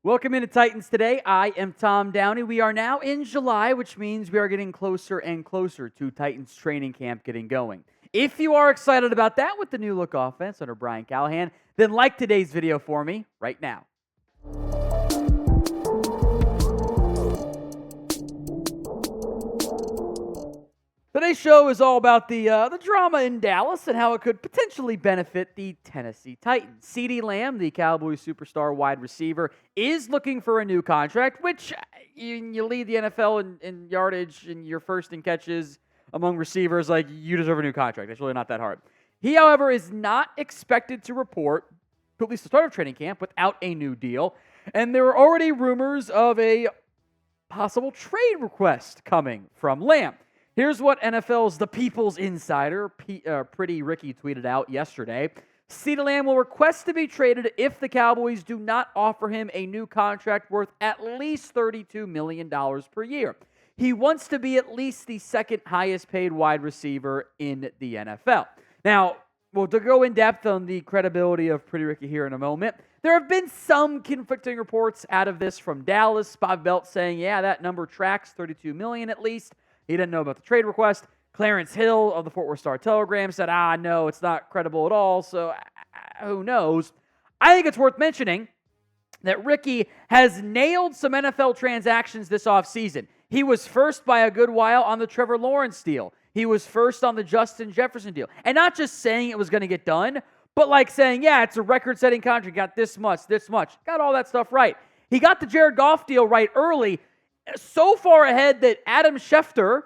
Welcome into Titans Today. I am Tom Downey. We are now in July, which means we are getting closer and closer to Titans training camp getting going. If you are excited about that with the new look offense under Brian Callahan, then like today's video for me right now. Today's show is all about the drama in Dallas and how it could potentially benefit the Tennessee Titans. CeeDee Lamb, the Cowboys superstar wide receiver, is looking for a new contract, which you lead the NFL in yardage and you're first in catches among receivers. Like, you deserve a new contract. It's really not that hard. He, however, is not expected to report to at least the start of training camp without a new deal. And there are already rumors of a possible trade request coming from Lamb. Here's what NFL's The People's Insider, Pretty Ricky, tweeted out yesterday. CeeDee Lamb will request to be traded if the Cowboys do not offer him a new contract worth at least $32 million per year. He wants to be at least the second highest paid wide receiver in the NFL. Now, we'll go in depth on the credibility of Pretty Ricky here in a moment. There have been some conflicting reports out of this from Dallas. Bob Belt saying, yeah, that number tracks, $32 million at least. He didn't know about the trade request. Clarence Hill of the Fort Worth Star-Telegram said, no, it's not credible at all, so who knows? I think it's worth mentioning that Ricky has nailed some NFL transactions this offseason. He was first by a good while on the Trevor Lawrence deal. He was first on the Justin Jefferson deal. And not just saying it was going to get done, but like saying, yeah, it's a record-setting contract. Got this much. Got all that stuff right. He got the Jared Goff deal right early, so far ahead that Adam Schefter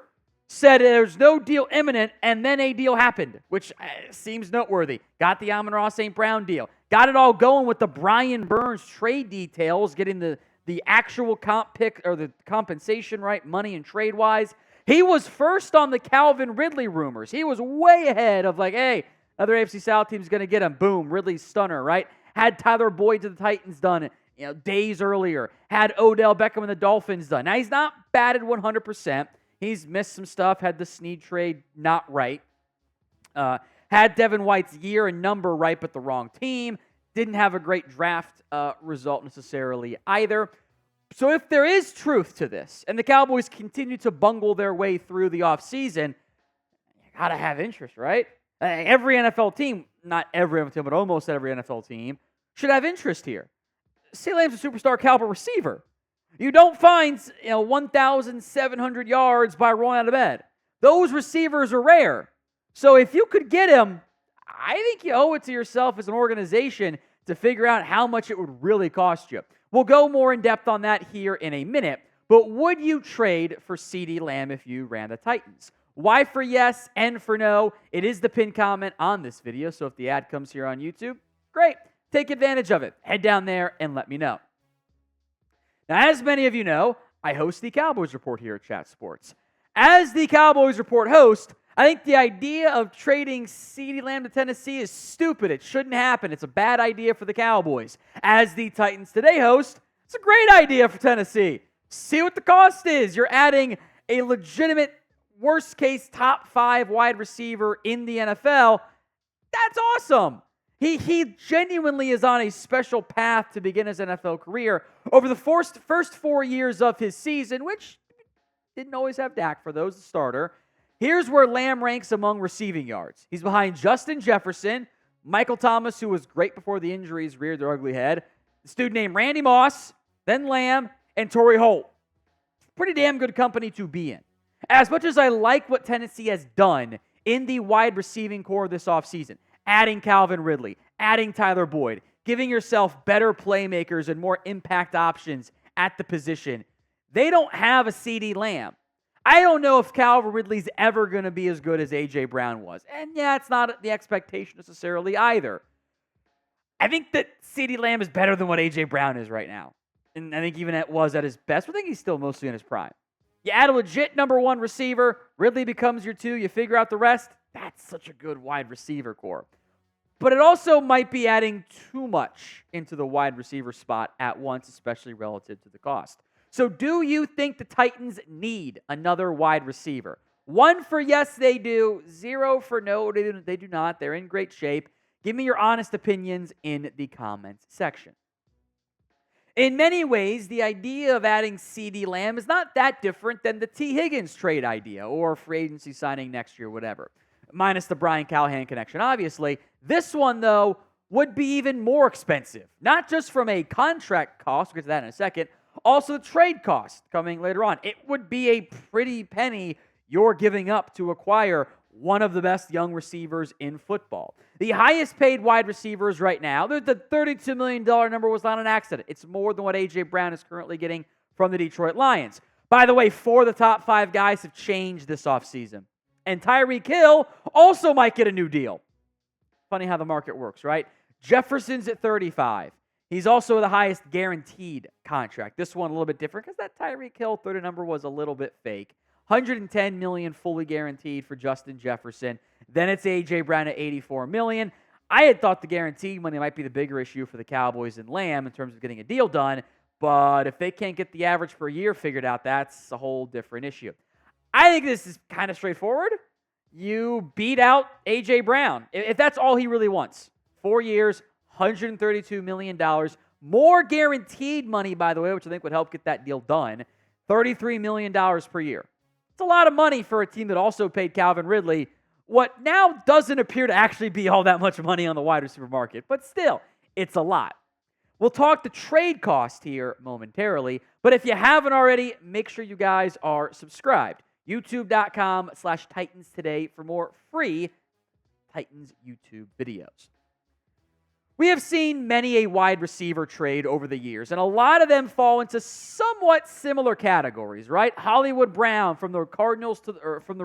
said there's no deal imminent, and then a deal happened, which seems noteworthy. Got the Amon-Ra St. Brown deal. Got it all going with the Brian Burns trade details, getting the actual comp pick or the compensation right, money and trade-wise. He was first on the Calvin Ridley rumors. He was way ahead of like, hey, other AFC South team's going to get him. Boom, Ridley stunner, right? Had Tyler Boyd to the Titans done days earlier. Had Odell Beckham and the Dolphins done. Now, he's not batted 100%. He's missed some stuff. Had the Snead trade not right. Had Devin White's year and number right, but the wrong team. Didn't have a great draft result necessarily either. So if there is truth to this, and the Cowboys continue to bungle their way through the offseason, you got to have interest, right? Every NFL team, not every NFL team, but almost every NFL team, should have interest here. CeeDee Lamb's a superstar caliber receiver. You don't find 1,700 yards by rolling out of bed. Those receivers are rare. So if you could get him, I think you owe it to yourself as an organization to figure out how much it would really cost you. We'll go more in depth on that here in a minute. But would you trade for CeeDee Lamb if you ran the Titans? Y for yes, N for no. It is the pinned comment on this video. So if the ad comes here on YouTube, great. Take advantage of it. Head down there and let me know. Now, as many of you know, I host the Cowboys Report here at Chat Sports. As the Cowboys Report host, I think the idea of trading CeeDee Lamb to Tennessee is stupid. It shouldn't happen. It's a bad idea for the Cowboys. As the Titans Today host, it's a great idea for Tennessee. See what the cost is. You're adding a legitimate, worst-case, top 5 wide receiver in the NFL. That's awesome. He genuinely is on a special path to begin his NFL career. Over the first 4 years of his season, which didn't always have Dak for those, the starter, here's where Lamb ranks among receiving yards. He's behind Justin Jefferson, Michael Thomas, who was great before the injuries reared their ugly head, this dude named Randy Moss, then Lamb, and Torry Holt. Pretty damn good company to be in. As much as I like what Tennessee has done in the wide receiving core this offseason, adding Calvin Ridley, adding Tyler Boyd, giving yourself better playmakers and more impact options at the position, they don't have a CeeDee Lamb. I don't know if Calvin Ridley's ever going to be as good as A.J. Brown was. And yeah, it's not the expectation necessarily either. I think that CeeDee Lamb is better than what A.J. Brown is right now. And I think even it was at his best, but I think he's still mostly in his prime. You add a legit number 1 receiver, Ridley becomes your 2, you figure out the rest. That's such a good wide receiver core. But it also might be adding too much into the wide receiver spot at once, especially relative to the cost. So do you think the Titans need another wide receiver? 1 for yes, they do. 0 for no, they do not. They're in great shape. Give me your honest opinions in the comments section. In many ways, the idea of adding CeeDee Lamb is not that different than the T. Higgins trade idea or free agency signing next year, whatever, minus the Brian Callahan connection, obviously. This one, though, would be even more expensive, not just from a contract cost, we'll get to that in a second, also the trade cost coming later on. It would be a pretty penny you're giving up to acquire one of the best young receivers in football. The highest paid wide receivers right now, the $32 million number was not an accident. It's more than what A.J. Brown is currently getting from the Detroit Lions. By the way, 4 of the top 5 guys have changed this offseason. And Tyreek Hill also might get a new deal. Funny how the market works, right? Jefferson's at 35. He's also the highest guaranteed contract. This one a little bit different because that Tyreek Hill 30 number was a little bit fake. $110 million fully guaranteed for Justin Jefferson. Then it's A.J. Brown at $84 million. I had thought the guaranteed money might be the bigger issue for the Cowboys and Lamb in terms of getting a deal done, but if they can't get the average per year figured out, that's a whole different issue. I think this is kind of straightforward. You beat out A.J. Brown, if that's all he really wants. 4 years, $132 million. More guaranteed money, by the way, which I think would help get that deal done. $33 million per year. It's a lot of money for a team that also paid Calvin Ridley what now doesn't appear to actually be all that much money on the wide receiver market, but still, it's a lot. We'll talk the trade cost here momentarily, but if you haven't already, make sure you guys are subscribed. YouTube.com/Titans today for more free Titans YouTube videos. We have seen many a wide receiver trade over the years, and a lot of them fall into somewhat similar categories, right? Hollywood Brown from the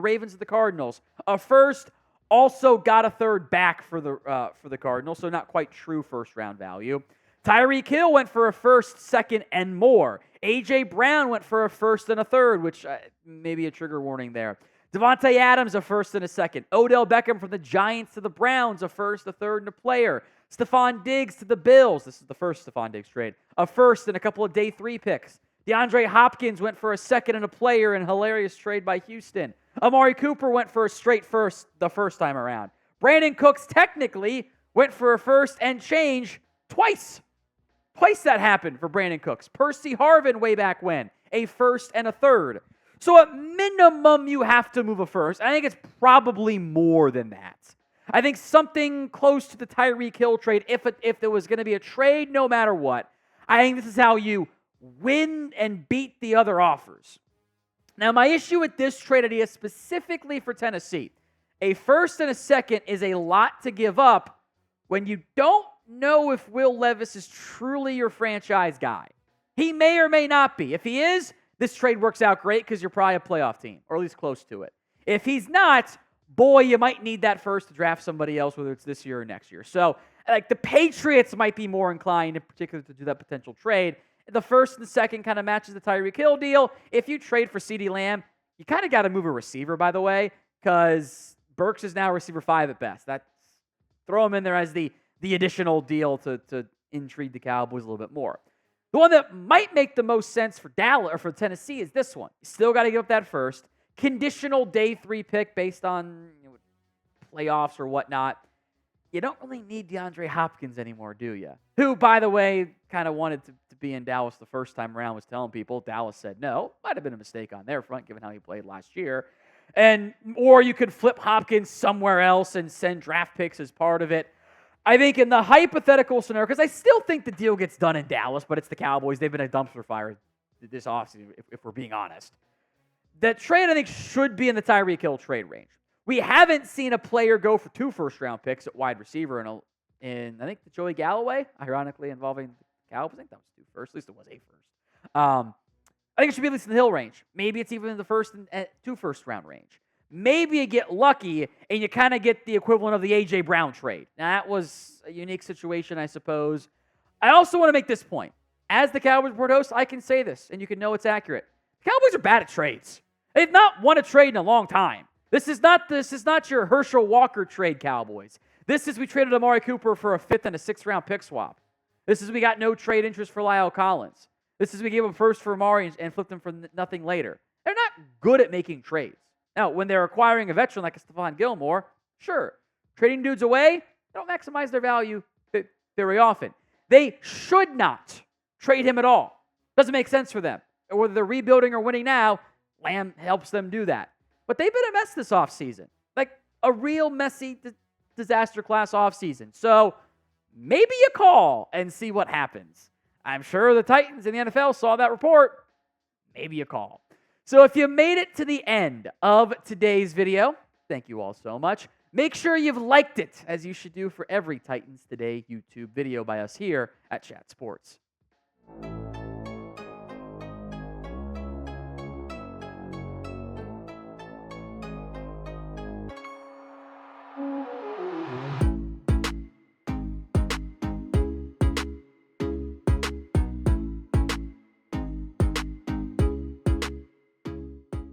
Ravens to the Cardinals, a first, also got a third back for the Cardinals, so not quite true first round value. Tyreek Hill went for a first, second, and more. A.J. Brown went for a first and a third, which maybe a trigger warning there. Devontae Adams, a first and a second. Odell Beckham from the Giants to the Browns, a first, a third, and a player. Stephon Diggs to the Bills. This is the first Stephon Diggs trade. A first and a couple of day 3 picks. DeAndre Hopkins went for a second and a player in a hilarious trade by Houston. Amari Cooper went for a straight first the first time around. Brandon Cooks technically went for a first and change twice. Twice that happened for Brandon Cooks. Percy Harvin way back when. A first and a third. So at minimum, you have to move a first. I think it's probably more than that. I think something close to the Tyreek Hill trade, if there was going to be a trade no matter what, I think this is how you win and beat the other offers. Now, my issue with this trade idea specifically for Tennessee, a first and a second is a lot to give up when you don't know if Will Levis is truly your franchise guy. He may or may not be. If he is, this trade works out great because you're probably a playoff team, or at least close to it. If he's not, boy, you might need that first to draft somebody else, whether it's this year or next year. So, the Patriots might be more inclined, in particular, to do that potential trade. The first and the second kind of matches the Tyreek Hill deal. If you trade for CeeDee Lamb, you kind of got to move a receiver, by the way, because Burks is now receiver 5 at best. Throw him in there as the additional deal to intrigue the Cowboys a little bit more. The one that might make the most sense for Dallas or for Tennessee is this one. You still got to give up that first. Conditional day 3 pick based on playoffs or whatnot. You don't really need DeAndre Hopkins anymore, do you? Who, by the way, kind of wanted to be in Dallas the first time around, was telling people. Dallas said no. Might have been a mistake on their front, given how he played last year. Or you could flip Hopkins somewhere else and send draft picks as part of it. I think in the hypothetical scenario, because I still think the deal gets done in Dallas, but it's the Cowboys. They've been a dumpster fire this offseason, if we're being honest. That trade, I think, should be in the Tyreek Hill trade range. We haven't seen a player go for 2 first-round picks at wide receiver in I think, the Joey Galloway, ironically involving the Cowboys. I think that was 2 first. At least it was a first. I think it should be at least in the Hill range. Maybe it's even in the first and 2 first-round range. Maybe you get lucky and you kind of get the equivalent of the A.J. Brown trade. Now, that was a unique situation, I suppose. I also want to make this point. As the Cowboys board host, I can say this, and you can know it's accurate. The Cowboys are bad at trades. They've not won a trade in a long time. This is not your Herschel Walker trade, Cowboys. This is we traded Amari Cooper for a 5th and a 6th-round pick swap. This is we got no trade interest for Lyle Collins. This is we gave him first for Amari and flipped him for nothing later. They're not good at making trades. Now, when they're acquiring a veteran like a Stephon Gilmore, sure. Trading dudes away, they don't maximize their value very often. They should not trade him at all. Doesn't make sense for them. Or whether they're rebuilding or winning now, Lamb helps them do that. But they've been a mess this offseason. Like a real messy disaster class offseason. So maybe you call and see what happens. I'm sure the Titans in the NFL saw that report. Maybe a call. So if you made it to the end of today's video, thank you all so much. Make sure you've liked it, as you should do for every Titans Today YouTube video by us here at Chat Sports.